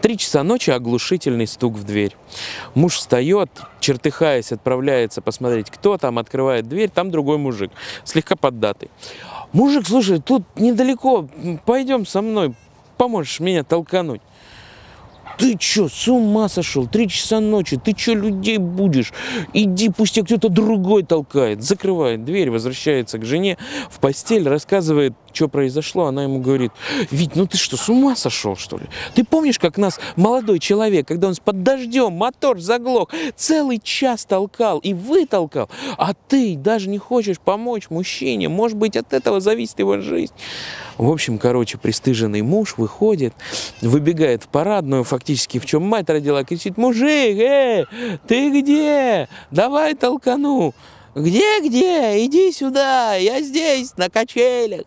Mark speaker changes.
Speaker 1: 3 часа ночи оглушительный стук в дверь. Муж встает, чертыхаясь, отправляется посмотреть, кто там, открывает дверь, там другой мужик, слегка поддатый. Мужик, слушай, тут недалеко, пойдем со мной, поможешь меня толкануть. Ты чё, с ума сошел? 3 часа ночи, ты чё людей будешь? Иди, пусть тебя кто-то другой толкает. Закрывает дверь, возвращается к жене в постель, рассказывает, что произошло. Она ему говорит: Вить, ну ты что, с ума сошел, что ли? Ты помнишь, как нас молодой человек, когда он под дождем, мотор заглох, целый час толкал и вытолкал, а ты даже не хочешь помочь мужчине? Может быть, от этого зависит его жизнь? В общем, короче, пристыженный муж выходит, выбегает в парадную, фактически в чем мать родила, кричит: мужик, ты где? Давай толкану. Где? Иди сюда, я здесь, на качелях.